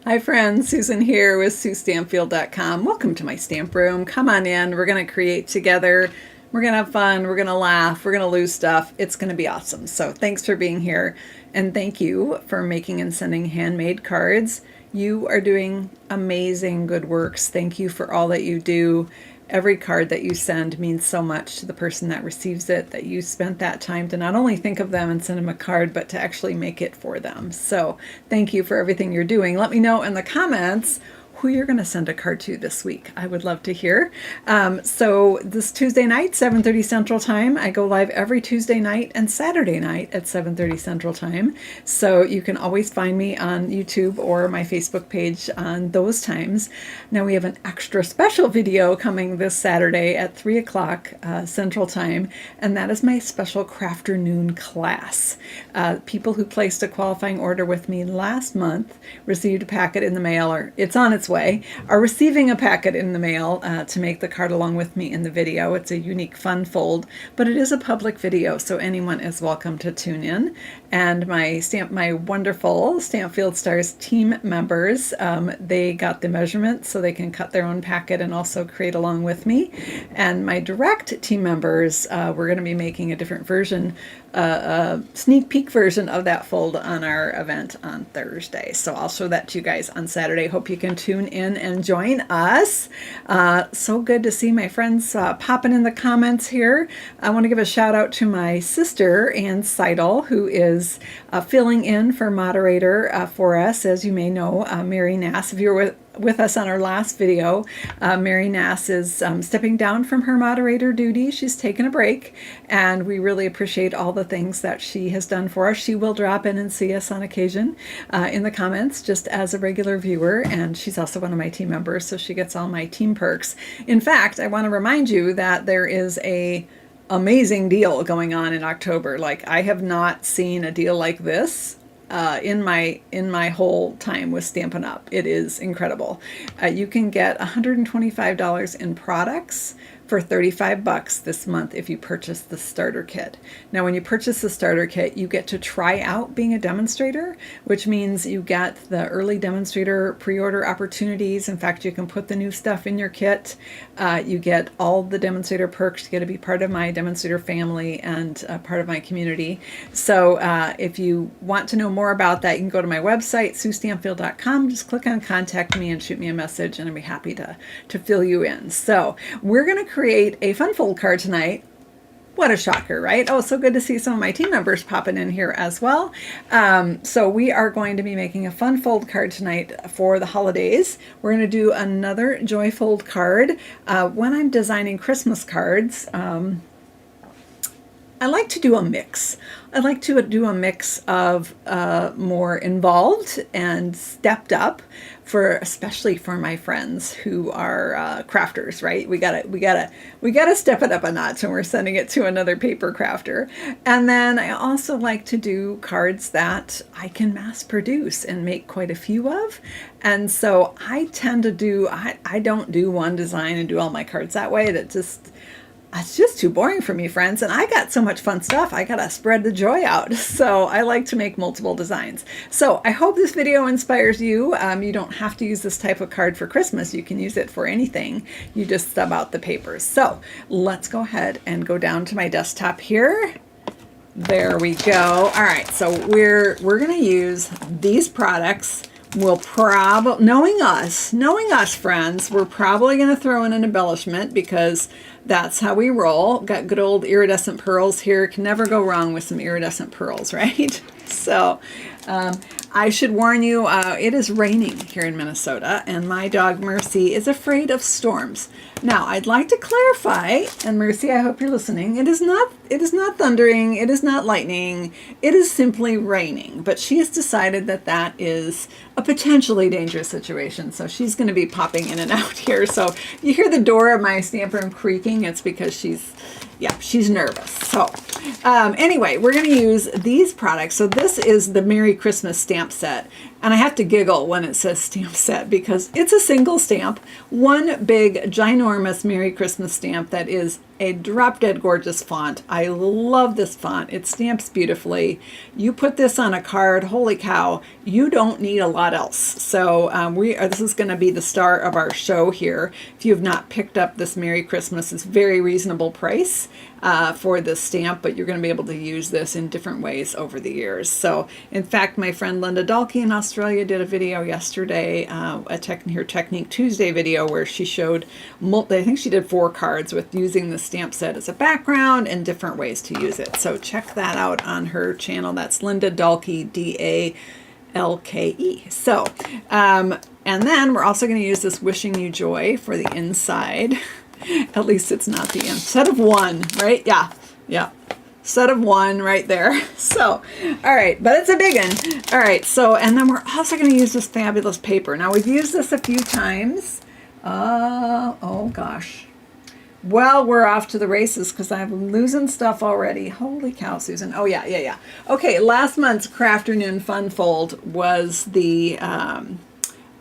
Hi friends, Susan here with SueStampfield.com. Welcome to my stamp room. Come on in. We're going to create together. We're going to have fun. We're going to laugh. We're going to lose stuff. It's going to be awesome. So thanks for being here. And thank you for making and sending handmade cards. You are doing amazing good works. Thank you for all that you do. Every card that you send means so much to the person that receives it, that you spent that time to not only think of them and send them a card, but to actually make it for them. So thank you for everything you're doing. Let me know in the comments who you're going to send a card to this week. I would love to hear. So this Tuesday night, 7:30 Central Time, I go live every Tuesday night and Saturday night at 7:30 Central Time. So you can always find me on YouTube or my Facebook page on those times. Now we have an extra special video coming this Saturday at 3 o'clock Central Time, and that is my special Crafternoon class. People who placed a qualifying order with me last month received a packet in the mail, or it's on its way, are receiving a packet in the mail to make the card along with me in the video. It's a unique fun fold, but it is a public video, so anyone is welcome to tune in. And my wonderful Stampfield Stars team members, they got the measurements so they can cut their own packet and also create along with me. And my direct team members, we're going to be making a different version, a sneak peek version of that fold on our event on Thursday. So I'll show that to you guys on Saturday. Hope you can tune in and join us. So good to see my friends popping in the comments here. I want to give a shout out to my sister, Ann Seidel, who is filling in for moderator for us. As you may know, Mary Nass, if you were with us on our last video, Mary Nass is stepping down from her moderator duty. She's taken a break, and we really appreciate all the things that she has done for us. She will drop in and see us on occasion in the comments just as a regular viewer, and she's also one of my team members, so she gets all my team perks. In fact, I want to remind you that there is a amazing deal going on in October. Like, I have not seen a deal like this in my whole time with Stampin' Up. It is incredible. You can get $125 in products for $35 this month if you purchase the starter kit. Now, when you purchase the starter kit, you get to try out being a demonstrator, which means you get the early demonstrator pre-order opportunities. In fact, you can put the new stuff in your kit. You get all the demonstrator perks. You get to be part of my demonstrator family and part of my community. So if you want to know more about that, you can go to my website, SueStampfield.com. Just click on contact me and shoot me a message, and I'll be happy to fill you in. So we're going to create a fun fold card tonight. What a shocker, right? Oh, so good to see some of my team members popping in here as well. So we are going to be making a fun fold card tonight for the holidays. We're going to do another joy fold card. When I'm designing Christmas cards, I like to do a mix. I like to do a mix of more involved and stepped up, especially for my friends who are crafters, right? We gotta step it up a notch when we're sending it to another paper crafter. And then I also like to do cards that I can mass produce and make quite a few of. And so I tend to do, I don't do one design and do all my cards that way. It's just too boring for me, friends, and I got so much fun stuff. I gotta spread the joy out. So I like to make multiple designs. So I hope this video inspires you. You don't have to use this type of card for Christmas. You can use it for anything. You just stub out the papers. So let's go ahead and go down to my desktop here. There we go. All right, so we're gonna use these products. We'll probably, knowing us, friends, we're probably going to throw in an embellishment because that's how we roll. Got good old iridescent pearls here. Can never go wrong with some iridescent pearls, right? So I should warn you, it is raining here in Minnesota, and my dog Mercy is afraid of storms. Now, I'd like to clarify, and Mercy, I hope you're listening, it is not thundering, it is not lightning, it is simply raining. But she has decided that that is a potentially dangerous situation, so she's going to be popping in and out here. So you hear the door of my stamp room creaking, it's because she's nervous. So anyway, we're going to use these products. So this is the Merry Christmas stamp set. And I have to giggle when it says stamp set because it's a single stamp, one big, ginormous Merry Christmas stamp that is a drop-dead gorgeous font. I love this font. It stamps beautifully. You put this on a card, holy cow, you don't need a lot else. So this is going to be the star of our show here. If you have not picked up this Merry Christmas, it's very reasonable price for this stamp, but you're going to be able to use this in different ways over the years. So, in fact, my friend Linda Dalkey in Australia did a video yesterday, her Technique Tuesday video, where she showed, I think she did 4 cards with using the stamp set as a background and different ways to use it. So check that out on her channel. That's Linda Dalkey, Dalke. So, and then we're also going to use this Wishing You Joy for the inside. At least it's not the end. Set of 1, right? Yeah. Set of 1 right there. So, all right, but it's a big one. All right, so, and then we're also going to use this fabulous paper. Now, we've used this a few times. Oh gosh. Well, we're off to the races because I'm losing stuff already. Holy cow, Susan. Oh, yeah. Okay, last month's Crafternoon Fun Fold was the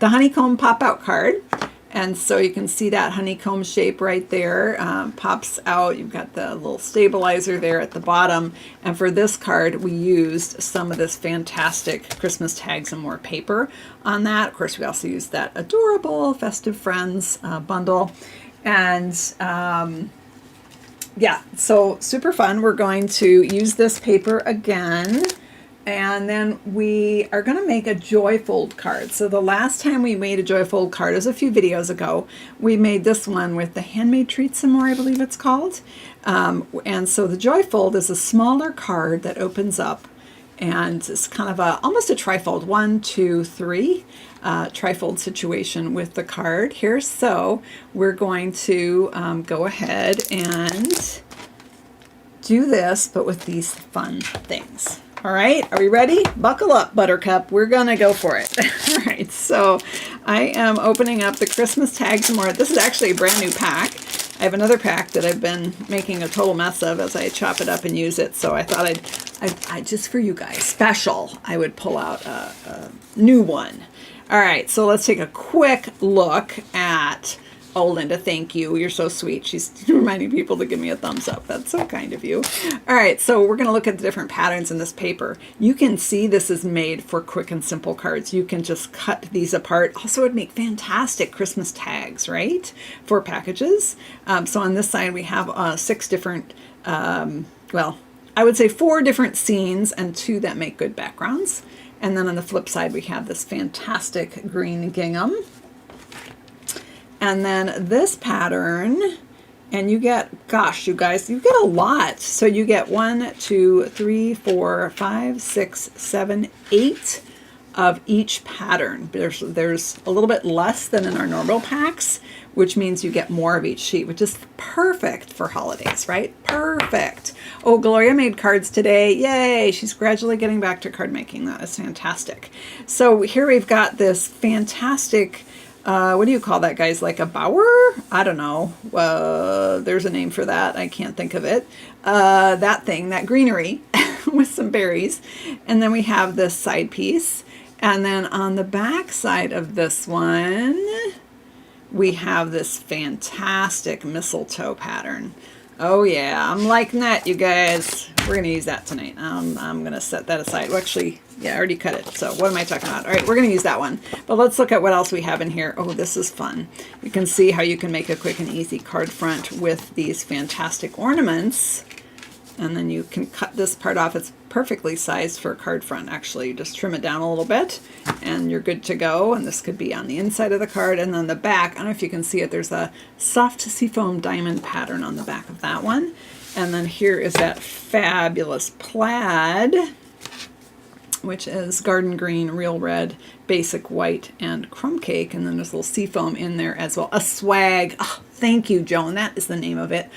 honeycomb pop-out card. And so you can see that honeycomb shape right there pops out. You've got the little stabilizer there at the bottom. And for this card, we used some of this fantastic Christmas Tags and More paper on that. Of course, we also used that adorable Festive Friends bundle. And yeah, so super fun. We're going to use this paper again. And then we are going to make a Joy Fold card. So the last time we made a Joy Fold card was a few videos ago. We made this one with the Handmade Treats and More, I believe it's called. And so the Joy Fold is a smaller card that opens up. And it's kind of almost a trifold, 1, 2, 3 trifold situation with the card here. So we're going to go ahead and do this, but with these fun things. All right, are we ready? Buckle up, Buttercup. We're going to go for it. All right, so I am opening up the Christmas Tags and More. This is actually a brand new pack. I have another pack that I've been making a total mess of as I chop it up and use it. So I thought I'd just for you guys, special, I would pull out a new one. All right, so let's take a quick look at, oh, Linda, thank you. You're so sweet. She's reminding people to give me a thumbs up. That's so kind of you. All right, so we're going to look at the different patterns in this paper. You can see this is made for quick and simple cards. You can just cut these apart. Also, it would make fantastic Christmas tags, right, for packages. So on this side, we have 6 different, well, I would say 4 different scenes and 2 that make good backgrounds. And then on the flip side, we have this fantastic green gingham. And then this pattern, and you get, gosh, you guys, you get a lot. So you get 1, 2, 3, 4, 5, 6, 7, 8 of each pattern. There's a little bit less than in our normal packs, which means you get more of each sheet, which is perfect for holidays, right? Perfect. Oh, Gloria made cards today. Yay. She's gradually getting back to card making. That is fantastic. So here we've got this fantastic, what do you call that, guys? Like a bower? I don't know. There's a name for that. I can't think of it. That thing, that greenery with some berries. And then we have this side piece. And then on the back side of this one, we have this fantastic mistletoe pattern. Oh yeah, I'm liking that, you guys. We're going to use that tonight. I'm going to set that aside. Well, actually, yeah, I already cut it. So what am I talking about? All right, we're going to use that one. But let's look at what else we have in here. Oh, this is fun. You can see how you can make a quick and easy card front with these fantastic ornaments. And then you can cut this part off. It's perfectly sized for a card front, actually. You just trim it down a little bit, and you're good to go. And this could be on the inside of the card. And then the back, I don't know if you can see it, there's a soft seafoam diamond pattern on the back of that one. And then here is that fabulous plaid, which is garden green, real red, basic white, and crumb cake. And then there's a little seafoam in there as well. A swag. Oh, thank you, Joan. That is the name of it.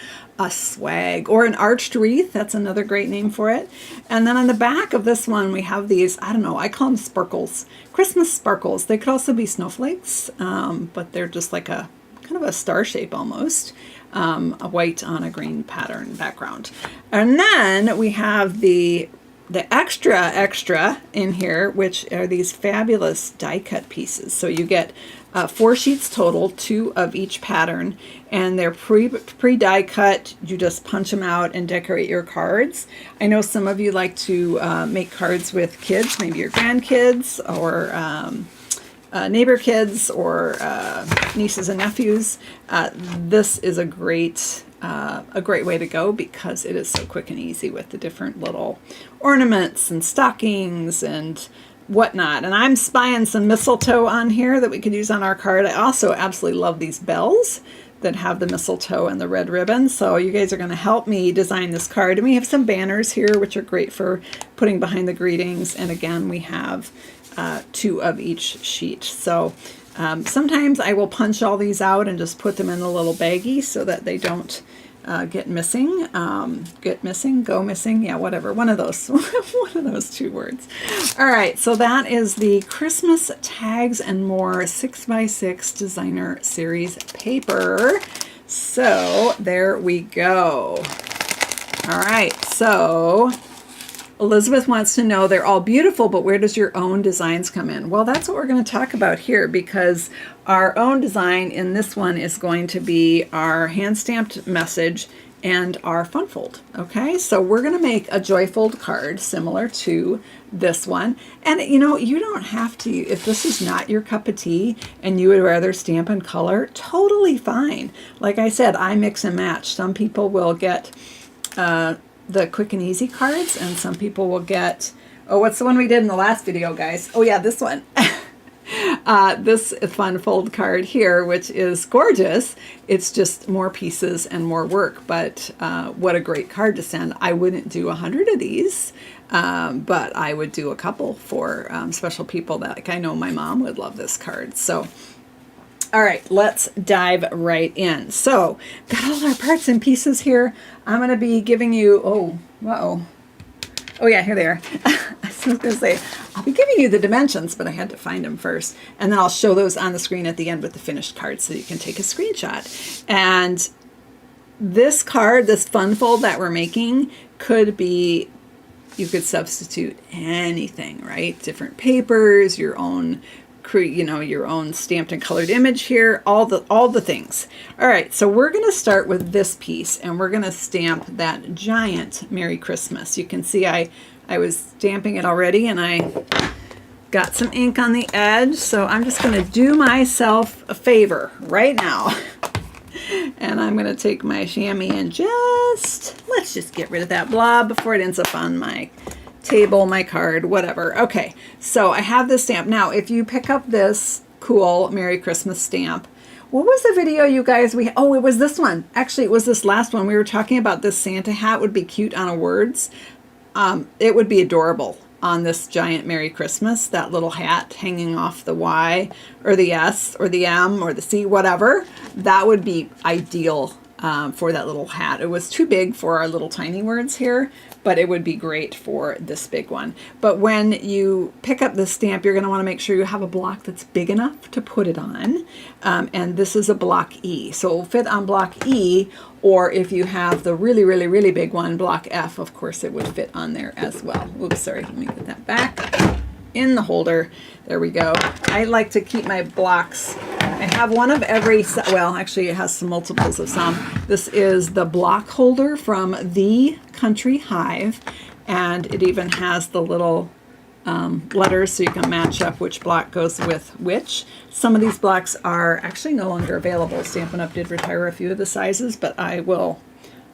A swag, or an arched wreath. That's another great name for it. And then on the back of this one, we have these, I don't know, I call them sparkles, Christmas sparkles. They could also be snowflakes, but they're just like a kind of a star shape almost, a white on a green pattern background. And then we have the the extra in here, which are these fabulous die cut pieces. So you get 4 sheets total, 2 of each pattern, and they're pre die cut. You just punch them out and decorate your cards. I know some of you like to make cards with kids, maybe your grandkids or neighbor kids or nieces and nephews. This is a great way to go because it is so quick and easy with the different little ornaments and stockings and whatnot. And I'm spying some mistletoe on here that we could use on our card. I also absolutely love these bells that have the mistletoe and the red ribbon. So you guys are going to help me design this card. And we have some banners here, which are great for putting behind the greetings. And again, we have 2 of each sheet. So sometimes I will punch all these out and just put them in a little baggie so that they don't go missing, yeah, whatever, one of those, one of those 2 words. All right, so that is the Christmas Tags and More 6x6 Designer Series paper. So there we go. All right, so Elizabeth wants to know, they're all beautiful, but where does your own designs come in? Well, that's what we're going to talk about here, because our own design in this one is going to be our hand-stamped message and our fun fold. Okay, so we're going to make a joy fold card similar to this one. And you know, you don't have to, if this is not your cup of tea and you would rather stamp and color, totally fine. Like I said, I mix and match. Some people will get the quick and easy cards, and some people will get, oh, what's the one we did in the last video, guys? Oh yeah, this one. This fun fold card here, which is gorgeous. It's just more pieces and more work, but what a great card to send. I wouldn't do 100 of these, but I would do a couple for special people that, like, I know my mom would love this card. So all right, let's dive right in. So, got all our parts and pieces here. I'm going to be giving you, oh yeah, here they are. I was going to say, I'll be giving you the dimensions, but I had to find them first. And then I'll show those on the screen at the end with the finished card so you can take a screenshot. And this card, this fun fold that we're making, could be, you could substitute anything, right? Different papers, your own, you know, your own stamped and colored image here, all the things. All right, so we're going to start with this piece, and we're going to stamp that giant Merry Christmas. You can see I was stamping it already, and I got some ink on the edge, so I'm just going to do myself a favor right now. And I'm going to take my chamois and let's just get rid of that blob before it ends up on my table, my card, whatever. Okay, so I have this stamp. Now, if you pick up this cool Merry Christmas stamp, what was the video, you guys? Oh, it was this one. Actually, it was this last one. We were talking about this Santa hat would be cute on a words. It would be adorable on this giant Merry Christmas, that little hat hanging off the Y or the S or the M or the C, whatever. That would be ideal for that little hat. It was too big for our little tiny words here, but it would be great for this big one. But when you pick up this stamp, you're going to want to make sure you have a block that's big enough to put it on. And this is a block E. So it will fit on block E, or if you have the really, really, really big one, block F, of course it would fit on there as well. Oops, sorry, let me get that back in the holder. There we go. I like to keep my blocks. I have one of every, well, actually it has some multiples of some. This is the block holder from The Country Hive, and it even has the little letters so you can match up which block goes with which. Some of these blocks are actually no longer available. Stampin' Up! Did retire a few of the sizes, but I will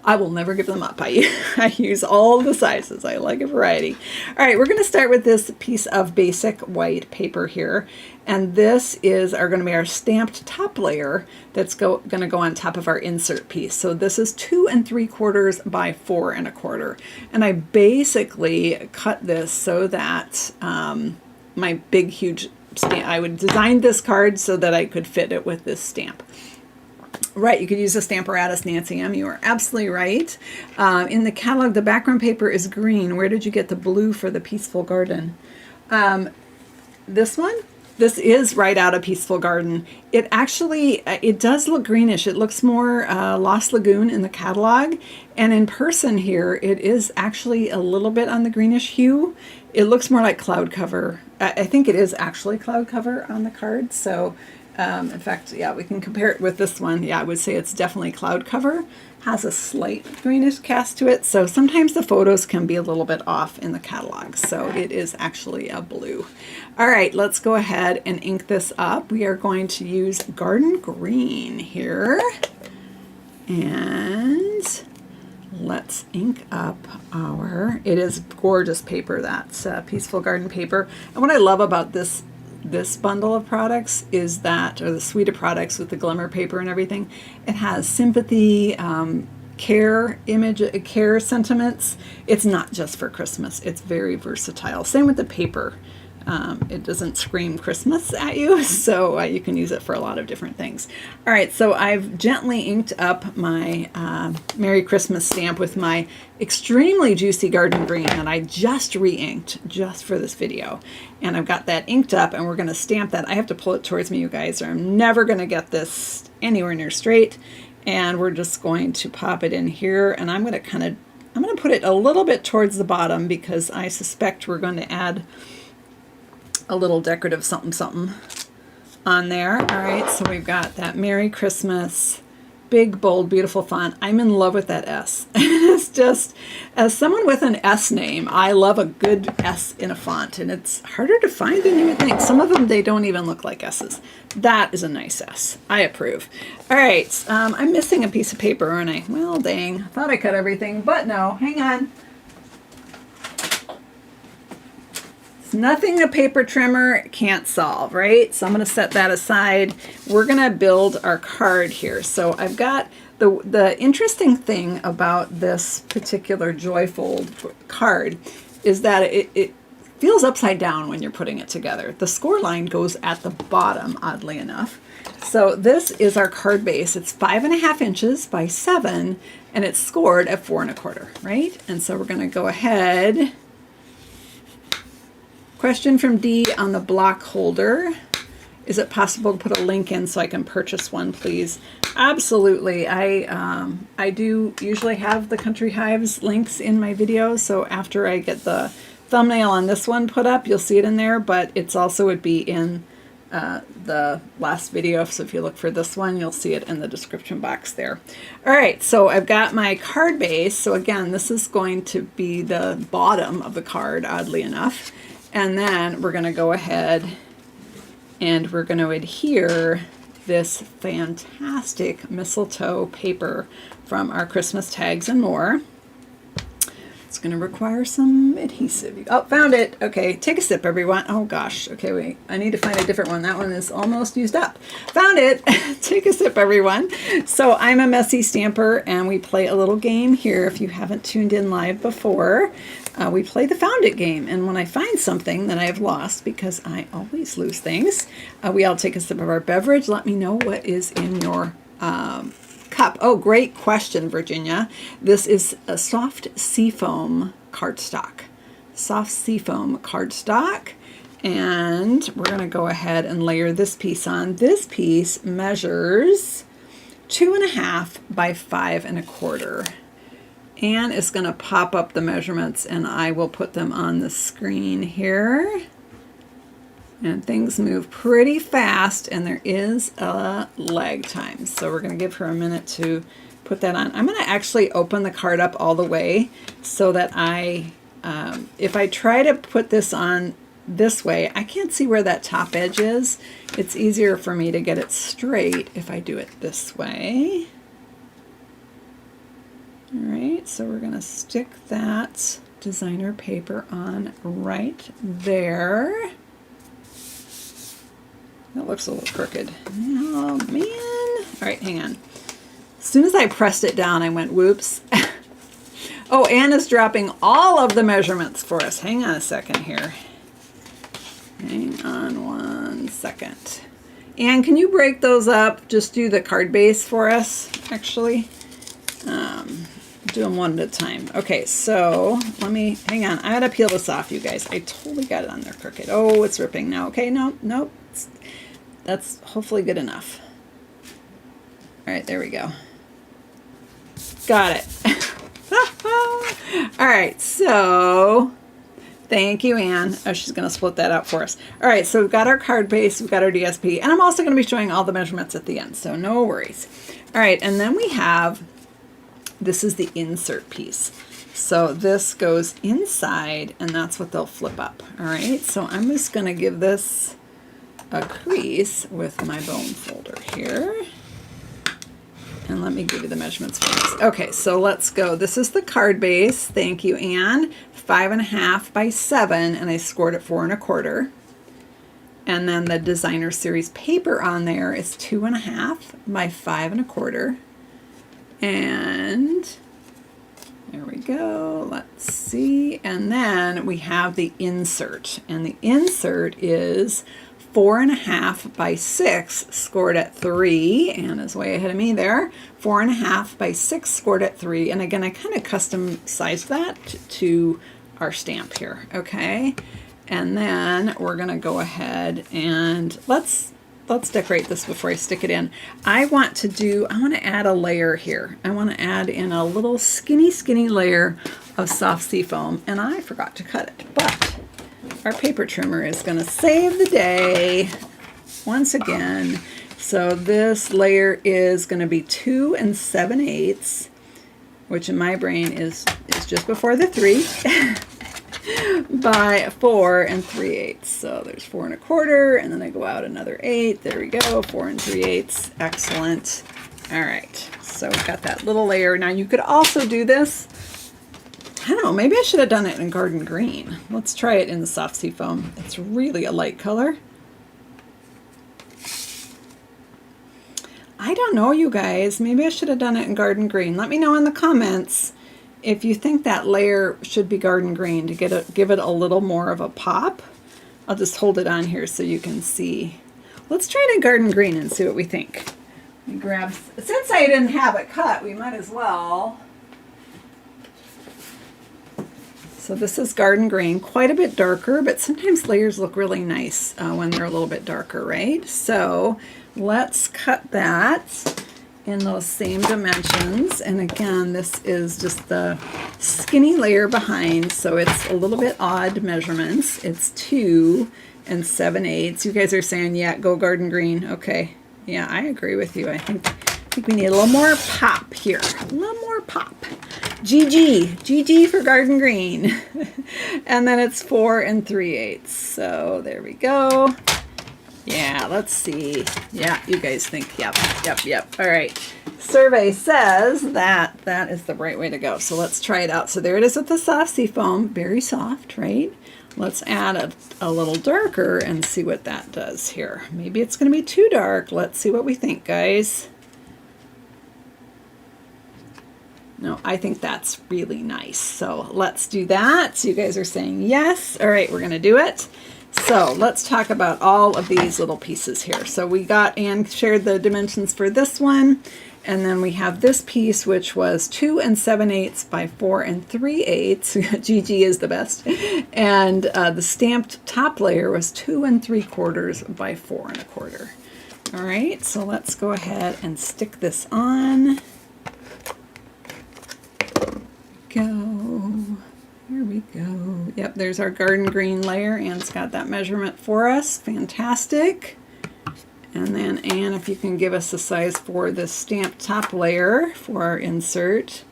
never give them up. I use all the sizes. I like a variety. All right, we're going to start with this piece of basic white paper here. And this is going to be our stamped top layer that's going to go on top of our insert piece. So this is 2 3/4 by 4 1/4. And I basically cut this so that my big, huge stamp, I would design this card so that I could fit it with this stamp. Right, you could use a Stamparatus, Nancy M. You are absolutely right. In the catalog, the background paper is green. Where did you get the blue for the Peaceful Garden? This one? This is right out of Peaceful Garden. It actually, it does look greenish. It looks more Lost Lagoon in the catalog. And in person here, it is actually a little bit on the greenish hue. It looks more like cloud cover. I think it is actually cloud cover on the card. So in fact, yeah, we can compare it with this one. Yeah, I would say it's definitely cloud cover. Has a slight greenish cast to it. So sometimes the photos can be a little bit off in the catalog. So it is actually a blue. All right, let's go ahead and ink this up. We are going to use Garden Green here. And let's ink up our, it is gorgeous paper. That's Peaceful Garden paper. And what I love about this bundle of products is that, or the suite of products with the glimmer paper and everything, it has sympathy, care, care sentiments. It's not just for Christmas. It's very versatile. Same with the paper. It doesn't scream Christmas at you, so you can use it for a lot of different things. All right, so I've gently inked up my Merry Christmas stamp with my extremely juicy Garden Green that I just re-inked just for this video. And I've got that inked up, and we're going to stamp that. I have to pull it towards me, you guys, or I'm never going to get this anywhere near straight. And we're just going to pop it in here, and I'm going to put it a little bit towards the bottom because I suspect we're going to add a little decorative something something on there. All right, so we've got that Merry Christmas, big, bold, beautiful font. I'm in love with that S. It's just, as someone with an S name, I love a good S in a font, and it's harder to find than you would think. Some of them, they don't even look like S's. That is a nice S. I approve. All right, I'm missing a piece of paper, aren't I? Well, dang, I thought I cut everything, but no, hang on. Nothing a paper trimmer can't solve, right? So I'm going to set that aside. We're going to build our card here. So I've got the interesting thing about this particular Joyfold card is that it feels upside down when you're putting it together. The score line goes at the bottom, oddly enough. So this is our card base. It's 5.5 inches by 7, and it's scored at 4 1/4, right? And so we're going to go ahead. Question from D on the block holder. Is it possible to put a link in so I can purchase one, please? Absolutely. I do usually have the Country Hives links in my videos, so after I get the thumbnail on this one put up, you'll see it in there, but it's also would be in the last video, so if you look for this one, you'll see it in the description box there. All right, so I've got my card base. So again, this is going to be the bottom of the card, oddly enough. And then we're going to go ahead and we're going to adhere this fantastic mistletoe paper from our Christmas Tags and More. It's going to require some adhesive. Oh, found it. Okay, take a sip, everyone. Oh, gosh. Okay, wait. I need to find a different one. That one is almost used up. Found it. Take a sip, everyone. So I'm a messy stamper, and we play a little game here. If you haven't tuned in live before, we play the Found It game. And when I find something that I have lost, because I always lose things, we all take a sip of our beverage. Let me know what is in your cup. Oh, great question, Virginia. This is a soft seafoam cardstock. Soft seafoam cardstock. And we're going to go ahead and layer this piece on. This piece measures 2.5 by 5 1/4. And it's going to pop up the measurements, and I will put them on the screen here. And things move pretty fast, and there is a lag time. So we're going to give her a minute to put that on. I'm going to actually open the card up all the way so that if I try to put this on this way, I can't see where that top edge is. It's easier for me to get it straight if I do it this way. All right, so we're going to stick that designer paper on right there. That looks a little crooked. Oh, man. All right, hang on. As soon as I pressed it down, I went, whoops. Oh, Anna's dropping all of the measurements for us. Hang on a second here. Hang on 1 second. Anne, can you break those up? Just do the card base for us, actually. Do them one at a time. Okay, so let me, hang on. I gotta peel this off, you guys. I totally got it on there crooked. Oh, it's ripping now. Okay, nope. That's hopefully good enough. All right, there we go. Got it. All right, so thank you, Anne. Oh, she's going to split that out for us. All right, so we've got our card base, we've got our DSP, and I'm also going to be showing all the measurements at the end, so no worries. All right, and then we have, this is the insert piece. So this goes inside, and that's what they'll flip up. All right, so I'm just going to give this a crease with my bone folder here. And let me give you the measurements for this. Okay, so let's go. This is the card base. Thank you, Anne. 5.5 by 7, and I scored it 4 1/4. And then the designer series paper on there is 2.5 by 5 1/4. And there we go. Let's see. And then we have the insert, and the insert is 4.5 by 6, scored at 3. Anna's way ahead of me there. 4.5 by 6, scored at 3. And again, I kind of custom sized that to our stamp here. Okay. And then we're going to go ahead and let's decorate this before I stick it in. I want to add a layer here. I want to add in a little skinny layer of soft seafoam, and I forgot to cut it, but our paper trimmer is going to save the day once again. So this layer is going to be 2 7/8, which in my brain is just before the 3, by 4 3/8. So there's 4 1/4, and then I go out another 8. There we go, 4 3/8. Excellent. All right, so we've got that little layer. Now you could also do this, I don't know, maybe I should have done it in garden green. Let's try it in the soft seafoam. It's really a light color. I don't know, you guys. Maybe I should have done it in garden green. Let me know in the comments if you think that layer should be garden green to give it a little more of a pop. I'll just hold it on here so you can see. Let's try it in garden green and see what we think. Let me grab, since I didn't have it cut, we might as well. So this is garden green, quite a bit darker, but sometimes layers look really nice when they're a little bit darker, right? So let's cut that in those same dimensions. And again, this is just the skinny layer behind, so it's a little bit odd measurements. It's 2 7/8. You guys are saying, yeah, go garden green. Okay, yeah, I agree with you. I think we need a little more pop here. A little more pop. GG for garden green. And then it's 4 3/8. So there we go. Yeah, let's see. Yeah, you guys think, yep. All right. Survey says that is the right way to go. So let's try it out. So there it is with the soft seafoam. Very soft, right? Let's add a little darker and see what that does here. Maybe it's going to be too dark. Let's see what we think, guys. No, I think that's really nice. So let's do that. So you guys are saying yes. All right, we're going to do it. So let's talk about all of these little pieces here. So we got and shared the dimensions for this one. And then we have this piece, which was 2 7/8 by 4 3/8. GG is the best. And the stamped top layer was 2 3/4 by 4 1/4. All right, so let's go ahead and stick this on. Go. Here we go. Yep, there's our garden green layer. Anne's got that measurement for us. Fantastic. And then Anne, if you can give us a size for the stamped top layer for our insert,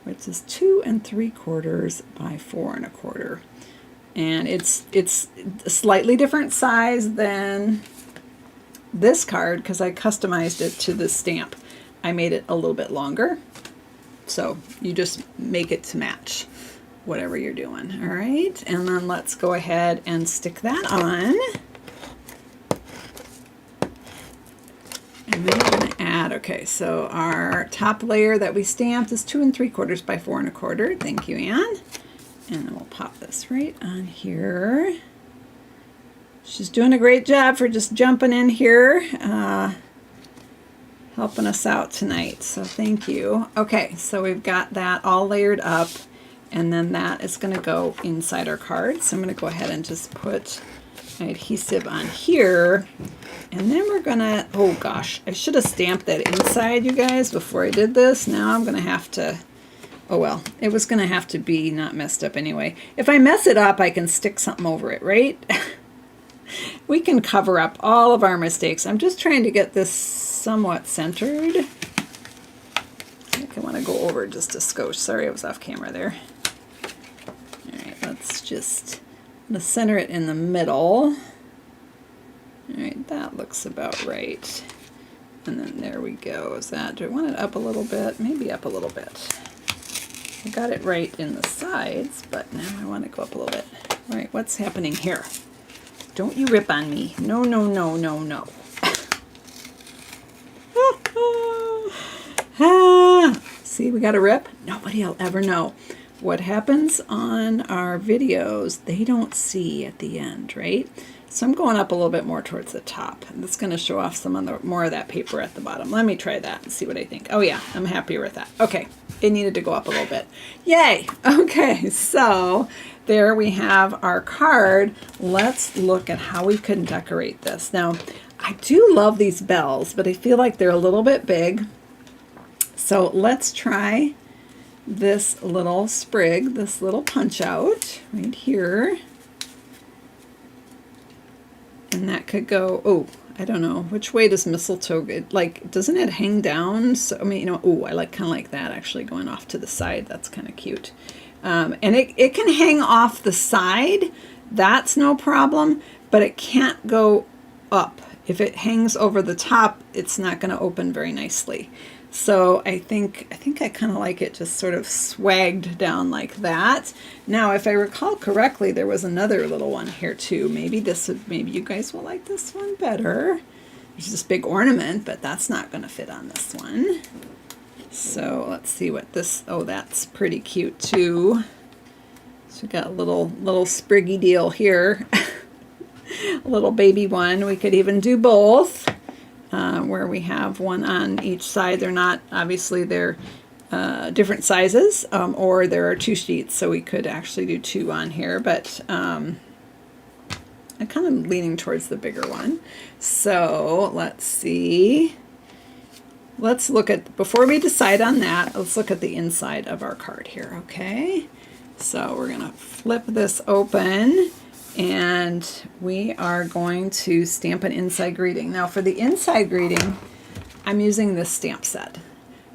which is 2 3/4 by 4 1/4. And it's a slightly different size than this card because I customized it to the stamp. I made it a little bit longer. So you just make it to match whatever you're doing. All right, and then let's go ahead and stick that on. And then we're going to add, okay, so our top layer that we stamped is 2 3/4 by 4 1/4. Thank you, Anne. And then we'll pop this right on here. She's doing a great job for just jumping in here, helping us out tonight, so thank you. Okay, so we've got that all layered up, and then that is going to go inside our card. So I'm going to go ahead and just put adhesive on here. And then we're gonna, oh gosh, I should have stamped that inside, you guys, before I did this. Now I'm gonna have to, oh well, it was gonna have to be not messed up anyway. If I mess it up, I can stick something over it, right? We can cover up all of our mistakes. I'm just trying to get this somewhat centered. I think I want to go over just a skosh. Sorry, I was off camera there. All right, let's just center it in the middle. All right, that looks about right. And then there we go. Is that, do I want it up a little bit? Maybe up a little bit. I got it right in the sides, but now I want to go up a little bit. All right, what's happening here? Don't you rip on me. No, no, no, no, no. See, we got a rip. Nobody will ever know. What happens on our videos, they don't see at the end, right? So I'm going up a little bit more towards the top. That's going to show off some of the, more of that paper at the bottom. Let me try that and see what I think. Oh yeah, I'm happier with that. Okay, it needed to go up a little bit. Yay! Okay, so there we have our card. Let's look at how we can decorate this. Now, I do love these bells, but I feel like they're a little bit big. So let's try this little sprig, this little punch out right here. And that could go, oh, I don't know, which way does mistletoe, like, doesn't it hang down? So, I mean, you know, oh, I like kind of like that actually going off to the side. That's kind of cute. And it can hang off the side. That's no problem, but it can't go up. If it hangs over the top, it's not going to open very nicely. So I think I kind of like it just sort of swagged down like that. Now, if I recall correctly, there was another little one here too. Maybe you guys will like this one better. There's this big ornament, but that's not going to fit on this one. So let's see what this, oh, that's pretty cute too. So we got a little spriggy deal here. A little baby one. We could even do both. Where we have one on each side. They're not, obviously they're different sizes, or there are two sheets, so we could actually do two on here, but I'm kind of leaning towards the bigger one. So let's see. Let's look at, before we decide on that, let's look at the inside of our card here, okay? So we're going to flip this open. And we are going to stamp an inside greeting. Now for the inside greeting, I'm using this stamp set.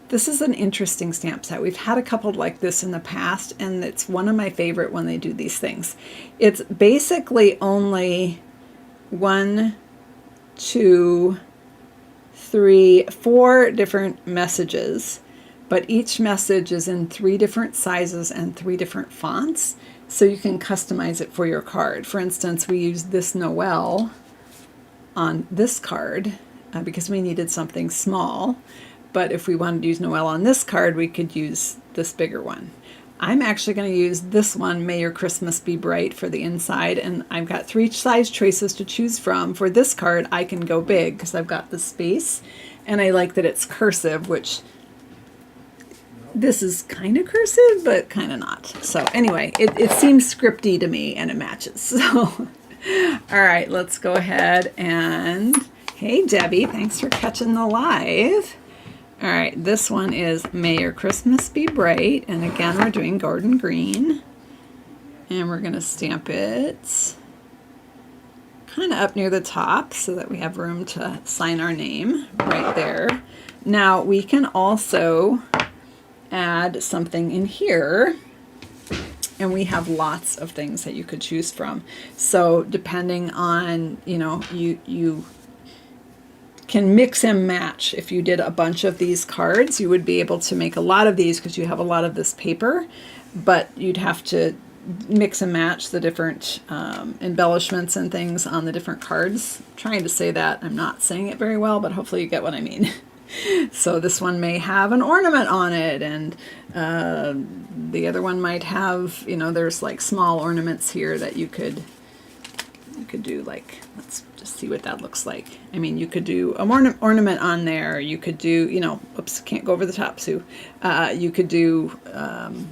This is an interesting stamp set. We've had a couple like this in the past, and it's one of my favorite when they do these things. It's basically only 1, 2, 3, 4 different messages, but each message is in 3 different sizes and 3 different fonts. So you can customize it for your card. For instance, we used this Noel on this card because we needed something small. But if we wanted to use Noel on this card, we could use this bigger one. I'm actually going to use this one, May Your Christmas Be Bright, for the inside. And I've got 3 size choices to choose from. For this card, I can go big because I've got the space. And I like that it's cursive, which this is kind of cursive, but kind of not. So anyway, it seems scripty to me, and it matches. So, all right, let's go ahead and, hey, Debbie, thanks for catching the live. All right, this one is May Your Christmas Be Bright. And again, we're doing Garden Green. And we're going to stamp it kind of up near the top so that we have room to sign our name right there. Now, we can also add something in here, and we have lots of things that you could choose from. So depending on, you know, you can mix and match. If you did a bunch of these cards, you would be able to make a lot of these because you have a lot of this paper, but you'd have to mix and match the different embellishments and things on the different cards. I'm trying to say that. I'm not saying it very well, but hopefully you get what I mean. So this one may have an ornament on it, and the other one might have, you know, there's like small ornaments here that you could You could do like, let's just see what that looks like. I mean, you could do a ornament on there. You could do, you know, oops, can't go over the top, Sue. You could do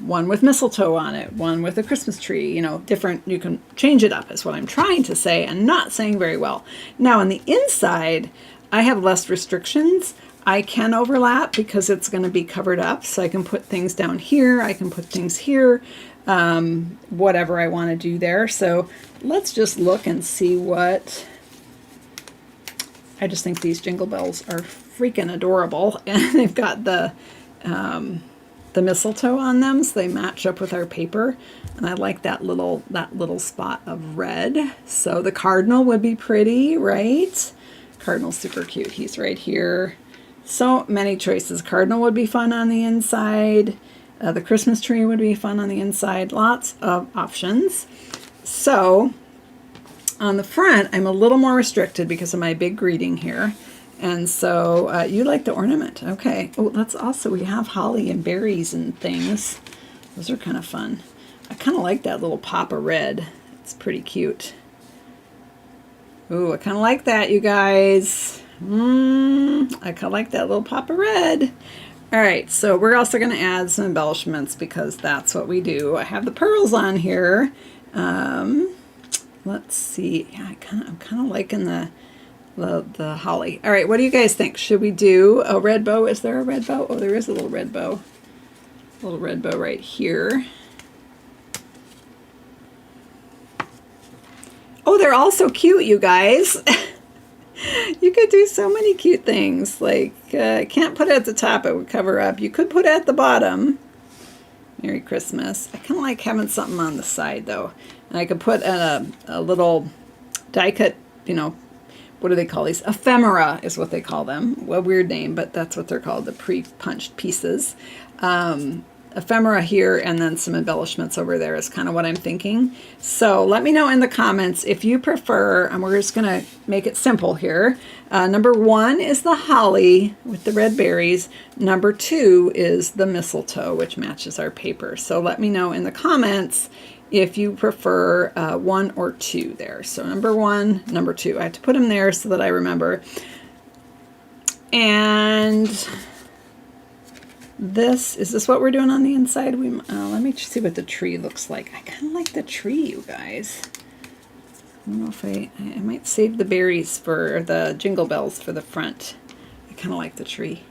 one with mistletoe on it, one with a Christmas tree, you know, different. You can change it up is what I'm trying to say and not saying very well. Now on the inside, I have less restrictions. I can overlap because it's going to be covered up. So I can put things down here. I can put things here. Whatever I want to do there. So let's just look and see what. I just think these jingle bells are freaking adorable, and they've got the mistletoe on them, so they match up with our paper. And I like that little spot of red. So the cardinal would be pretty, right? Cardinal's super cute. He's right here. So many choices. Cardinal would be fun on the inside. The Christmas tree would be fun on the inside. Lots of options. So on the front, I'm a little more restricted because of my big greeting here. And so you like the ornament. Okay. Oh, let's also, we have holly and berries and things. Those are kind of fun. I kind of like that little pop of red. It's pretty cute. Ooh, I kind of like that, you guys. I kind of like that little pop of red. All right, so we're also going to add some embellishments because that's what we do. I have the pearls on here. Let's see. Yeah, I'm kind of liking the holly. All right, what do you guys think? Should we do a red bow? Is there a red bow? Oh, there is a little red bow. A little red bow right here. Oh, they're all so cute, you guys. You could do so many cute things. Like, can't put it at the top, it would cover up. You could put it at the bottom. Merry Christmas. I kind of like having something on the side, though. And I could put a little die cut, you know, what do they call these? Ephemera is what they call them. A weird name, but that's what they're called, the pre-punched pieces. Ephemera here, and then some embellishments over there is kind of what I'm thinking. So let me know in the comments if you prefer, and we're just going to make it simple here. Number 1 is the holly with the red berries. Number 2 is the mistletoe, which matches our paper. So let me know in the comments if you prefer 1 or 2 there. So number 1, number 2. I have to put them there so that I remember. And is this what we're doing on the inside? Let me see what the tree looks like. I kind of like the tree, you guys. I don't know if I might save the berries for the jingle bells for the front. I kind of like the tree.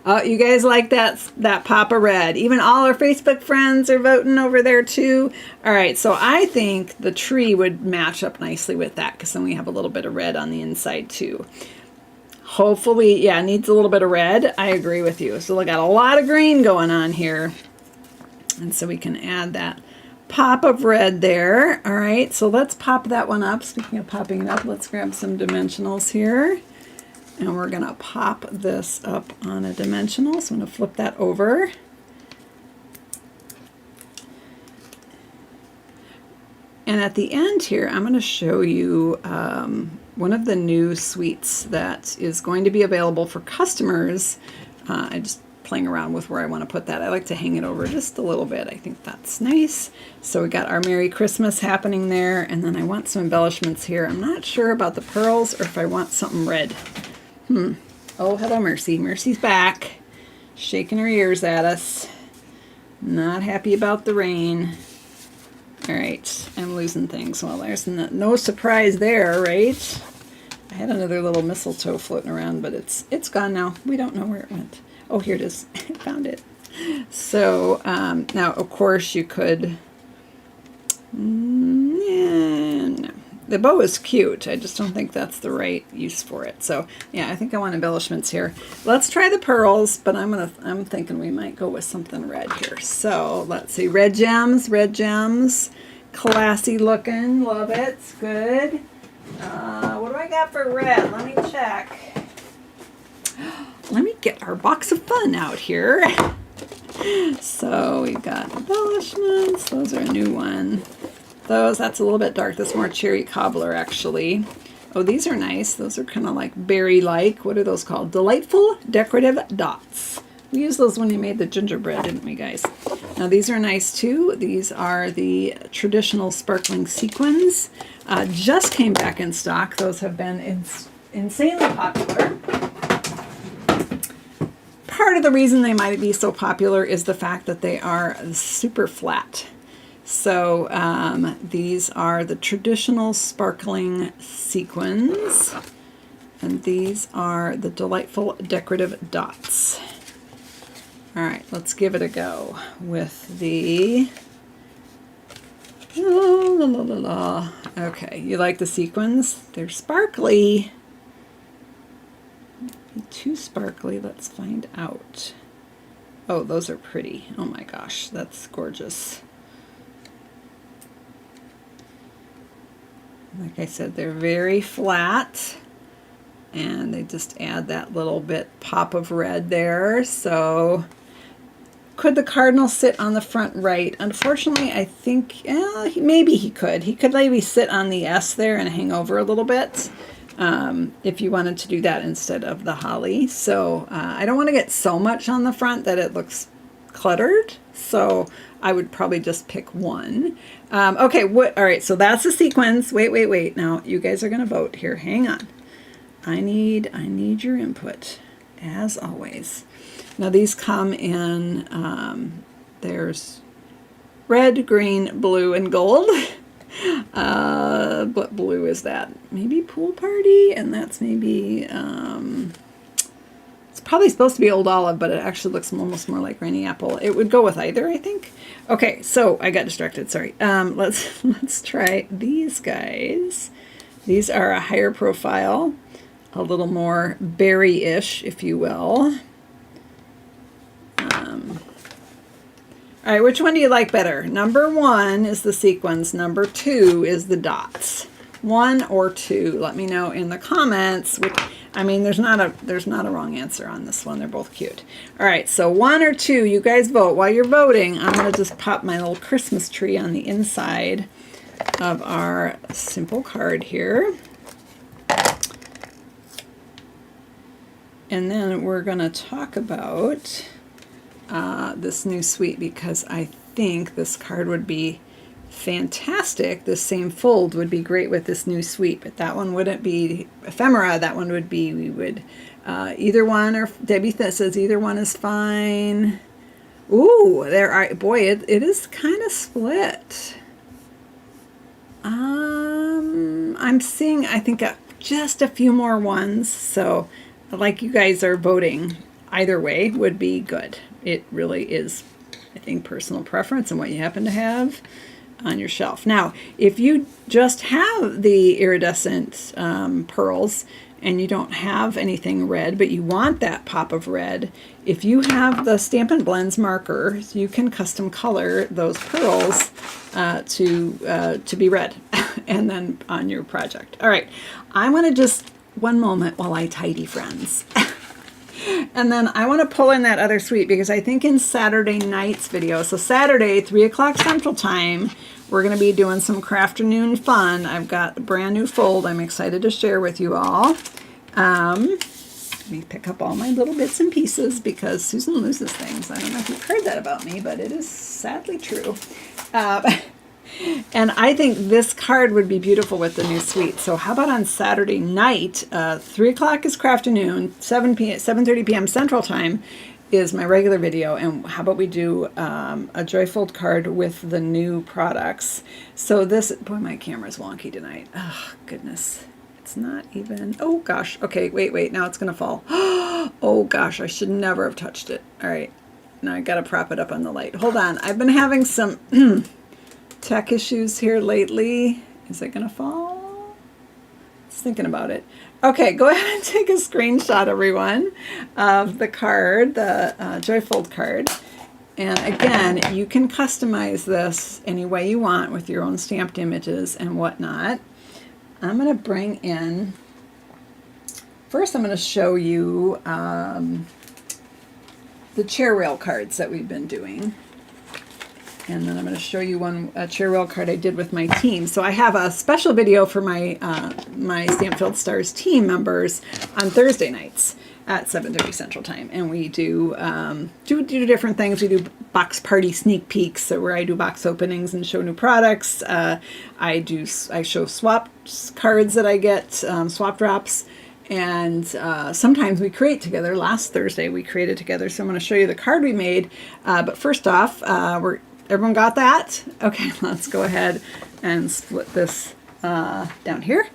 Oh, you guys like that pop of red. Even all our Facebook friends are voting over there too. All right, so I think the tree would match up nicely with that because then we have a little bit of red on the inside too. Hopefully, yeah, it needs a little bit of red. I agree with you. So we got a lot of green going on here. And so we can add that pop of red there. All right, so let's pop that one up. Speaking of popping it up, let's grab some dimensionals here. And we're going to pop this up on a dimensional. So I'm going to flip that over. And at the end here, I'm going to show you one of the new suites that is going to be available for customers. I'm just playing around with where I want to put that. I like to hang it over just a little bit. I think that's nice. So we got our Merry Christmas happening there. And then I want some embellishments here. I'm not sure about the pearls or if I want something red. Oh, hello, Mercy. Mercy's back, shaking her ears at us. Not happy about the rain. All right, I'm losing things. Well, there's no surprise there, right? I had another little mistletoe floating around, but it's gone now. We don't know where it went. Oh, here it is. I found it. So now, of course, you could. No. The bow is cute. I just don't think that's the right use for it. So yeah, I think I want embellishments here. Let's try the pearls, but I'm thinking we might go with something red here. So let's see, red gems, classy looking, love it, it's good. What do I got for red? Let me check. Let me get our box of fun out here. So we've got embellishments. Those are a new one. That's a little bit dark. That's more cherry cobbler, actually. Oh, these are nice. Those are kind of like berry-like. What are those called? Delightful decorative dots. We used those when we made the gingerbread, didn't we, guys? Now these are nice too. These are the traditional sparkling sequins. Just came back in stock. Those have been insanely popular. Part of the reason they might be so popular is the fact that they are super flat. So these are the traditional sparkling sequins, and these are the delightful decorative dots. All right, let's give it a go with the, la, la, la, la. Okay, you like the sequins? They're sparkly. Too sparkly, let's find out. Oh, those are pretty. Oh my gosh, that's gorgeous. Like I said, they're very flat, and they just add that little bit pop of red there. So could the cardinal sit on the front right? Unfortunately, I think maybe he could. He could maybe sit on the S there and hang over a little bit if you wanted to do that instead of the holly. So I don't want to get so much on the front that it looks cluttered. So I would probably just pick one. Okay, all right, so that's the sequence. Wait. Now, you guys are going to vote here. Hang on. I need your input, as always. Now, these come in, there's red, green, blue, and gold. What blue is that? Maybe Pool Party, and that's maybe, it's probably supposed to be Old Olive, but it actually looks almost more like Rainy Apple. It would go with either, I think. Okay, so I got distracted, sorry. Let's try these guys. These are a higher profile, a little more berry-ish, if you will. All right, which one do you like better? Number 1 is the sequins. Number 2 is the dots. 1 or 2? Let me know in the comments. I mean, there's not a wrong answer on this one. They're both cute. All right, so 1 or 2, you guys vote. While you're voting, I'm going to just pop my little Christmas tree on the inside of our simple card here. And then we're going to talk about this new suite, because I think this card would be fantastic. This same fold would be great with this new suite, but that one wouldn't be ephemera. That one would be, we would either one, or Debbie says either one is fine. Ooh, there are, boy, it is kind of split. I'm seeing, I think, just a few more ones, so like you guys are voting, either way would be good. It really is, I think, personal preference and what you happen to have on your shelf. Now, if you just have the iridescent pearls and you don't have anything red, but you want that pop of red, if you have the Stampin' Blends marker, you can custom color those pearls to be red and then on your project. All right, I'm going to just, one moment while I tidy, friends. And then I want to pull in that other suite, because I think in Saturday night's video, so Saturday, 3 o'clock Central Time, we're going to be doing some Crafternoon fun. I've got a brand new fold I'm excited to share with you all. Let me pick up all my little bits and pieces, because Susan loses things. I don't know if you've heard that about me, but it is sadly true. And I think this card would be beautiful with the new suite. So how about on Saturday night, 3 o'clock is Crafternoon, 7:30 p.m. Central Time is my regular video. And how about we do a Joyfold card with the new products. So this, boy, my camera's wonky tonight. Oh, goodness. It's not even, oh gosh. Okay, wait, now it's going to fall. Oh gosh, I should never have touched it. All right, now I got to prop it up on the light. Hold on, I've been having some tech issues here lately. Is it going to fall? Just thinking about it. Okay, go ahead and take a screenshot, everyone, of the card, the Joyfold card. And again, you can customize this any way you want with your own stamped images and whatnot. I'm going to bring in, first I'm going to show you the chair rail cards that we've been doing. And then I'm going to show you a chair rail card I did with my team. So I have a special video for my my Stampfield Stars team members on Thursday nights. at 7:30 Central Time, and we do different things. We do box party sneak peeks, so where I do box openings and show new products. I show swap cards that I get, swap drops, and sometimes we create together. Last Thursday we created together, so I'm going to show you the card we made. But first off, everyone got that? Okay, let's go ahead and split this down here.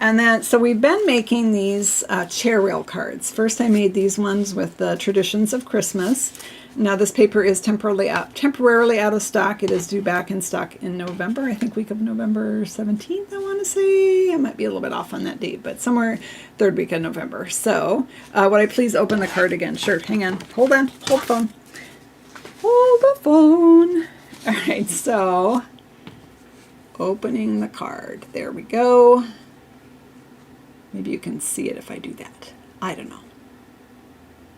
And then, so we've been making these chair rail cards. First I made these ones with the traditions of Christmas. Now this paper is temporarily out of stock. It is due back in stock in November, I think week of November 17th, I want to say. I might be a little bit off on that date, but somewhere third week of November. So would I please open the card again? Sure, hang on. Hold the phone. Hold the phone. All right, so opening the card. There we go. Maybe you can see it if I do that. I don't know.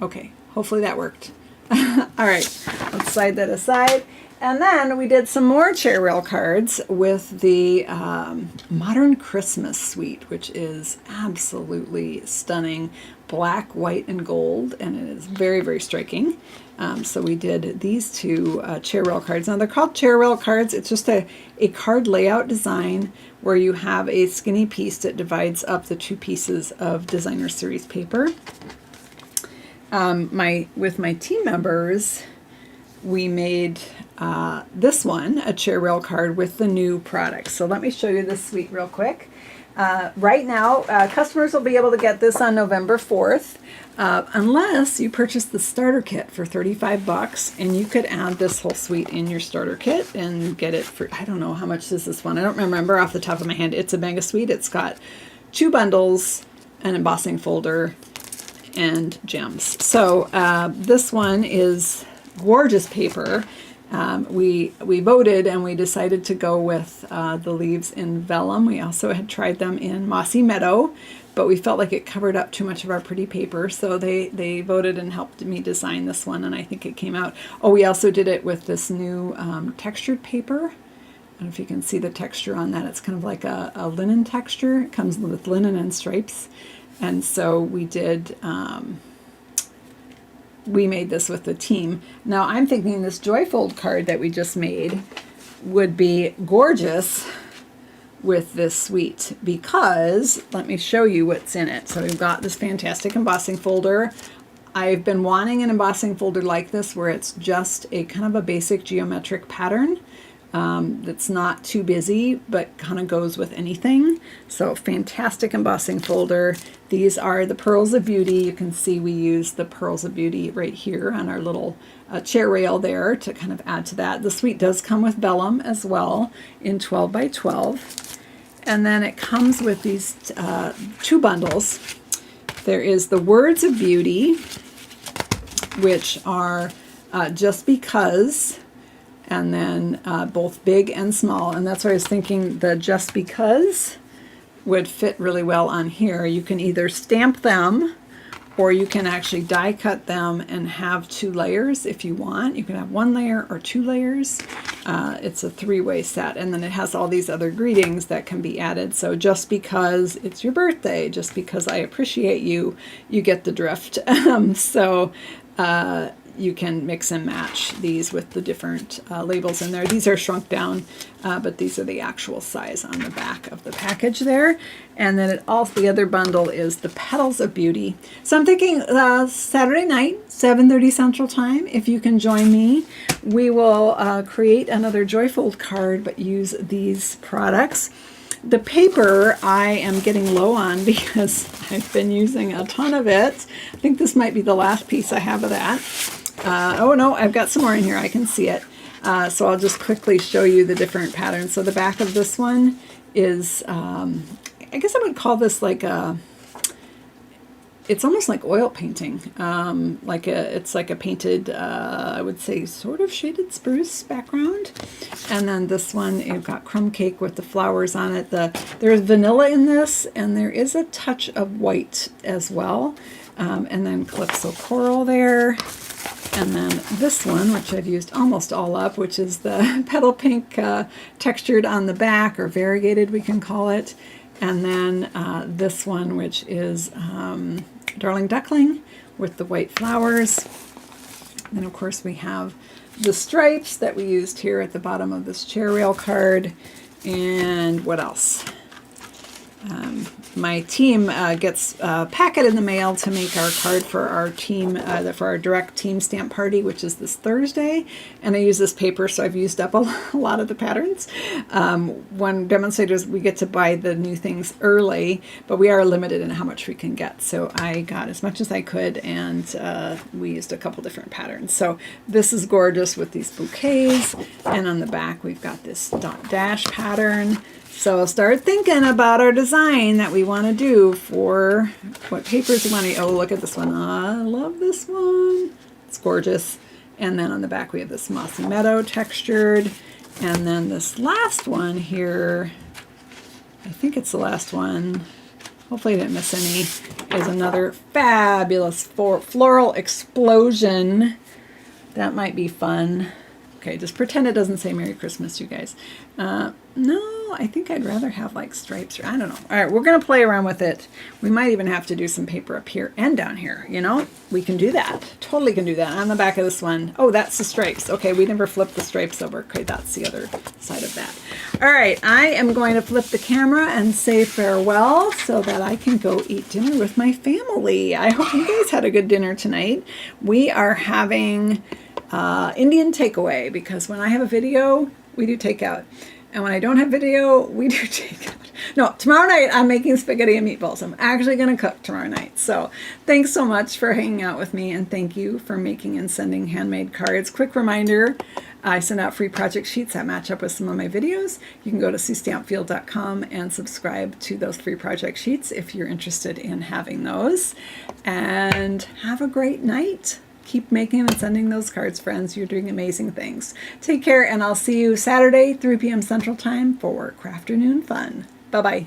Okay, hopefully that worked. All right, let's slide that aside. And then we did some more chair rail cards with the Modern Christmas Suite, which is absolutely stunning. Black, white, and gold, and it is very, very striking. So we did these two chair rail cards. Now they're called chair rail cards. It's just a card layout design where you have a skinny piece that divides up the two pieces of designer series paper. With my team members, we made this one, a chair rail card with the new products. So let me show you this suite real quick. Right now, customers will be able to get this on November 4th, unless you purchase the starter kit for $35, and you could add this whole suite in your starter kit and get it for, I don't know how much is this one. I don't remember off the top of my head. It's a mega suite. It's got 2 bundles, an embossing folder, and gems. So this one is gorgeous paper. We voted and we decided to go with the leaves in vellum. We also had tried them in mossy meadow, but we felt like it covered up too much of our pretty paper, so they voted and helped me design this one, and I think it came out. Oh, we also did it with this new textured paper. I don't know if you can see the texture on that. It's kind of like a linen texture. It comes with linen and stripes, and so we did. We made this with the team. Now I'm thinking this Joyfold card that we just made would be gorgeous with this suite, because let me show you what's in it. So we've got this fantastic embossing folder. I've been wanting an embossing folder like this where it's just a kind of a basic geometric pattern that's not too busy but kind of goes with anything. So fantastic embossing folder. These are the Pearls of Beauty. You can see we use the Pearls of Beauty right here on our little chair rail there to kind of add to that. The suite does come with vellum as well in 12 by 12. And then it comes with these 2 bundles. There is the Words of Beauty, which are Just Because, and then both big and small. And that's why I was thinking the Just Because would fit really well on here. You can either stamp them, or you can actually die cut them and have 2 layers if you want. You can have 1 layer or 2 layers. It's a 3-way set, and then it has all these other greetings that can be added. So just because it's your birthday, just because I appreciate you, you get the drift. So you can mix and match these with the different labels in there. These are shrunk down, but these are the actual size on the back of the package there. And then the other bundle is the Petals of Beauty. So I'm thinking Saturday night, 7:30 Central Time, if you can join me, we will create another Joyfold card, but use these products. The paper I am getting low on because I've been using a ton of it. I think this might be the last piece I have of that. Oh no, I've got some more in here. I can see it. So I'll just quickly show you the different patterns. So the back of this one is, I guess I would call this like it's almost like oil painting. It's like a painted, I would say sort of shaded spruce background. And then this one, you've got crumb cake with the flowers on it. There's vanilla in this, and there is a touch of white as well. And then Calypso Coral there. And then this one, which I've used almost all up, which is the petal pink textured on the back, or variegated we can call it. And then this one, which is darling duckling with the white flowers. And then of course we have the stripes that we used here at the bottom of this chair rail card. And what else? My team gets a packet in the mail to make our card for our team, for our direct team stamp party, which is this Thursday. And I use this paper, so I've used up a lot of the patterns. When demonstrators, we get to buy the new things early, but we are limited in how much we can get. So I got as much as I could, and we used a couple different patterns. So this is gorgeous with these bouquets. And on the back, we've got this dot dash pattern. So start thinking about our design that we want to do for what papers we want to. Oh, look at this one. I love this one. It's gorgeous. And then on the back we have this mossy meadow textured. And then this last one here, I think it's the last one. Hopefully I didn't miss any. Is another fabulous floral explosion. That might be fun. Okay, just pretend it doesn't say Merry Christmas, you guys. No, I think I'd rather have like stripes. Or I don't know. All right, we're going to play around with it. We might even have to do some paper up here and down here, you know? We can do that. Totally can do that. On the back of this one, oh, that's the stripes. Okay, we never flipped the stripes over. Okay, that's the other side of that. All right, I am going to flip the camera and say farewell so that I can go eat dinner with my family. I hope you guys had a good dinner tonight. We are having Indian takeaway, because when I have a video, we do takeout. And when I don't have video, we do takeout. No, tomorrow night I'm making spaghetti and meatballs. I'm actually going to cook tomorrow night. So thanks so much for hanging out with me, and thank you for making and sending handmade cards. Quick reminder, I send out free project sheets that match up with some of my videos. You can go to suestampfield.com and subscribe to those free project sheets if you're interested in having those. And have a great night. Keep making and sending those cards, friends. You're doing amazing things. Take care, and I'll see you Saturday, 3 p.m. Central Time for Crafternoon Fun. Bye-bye.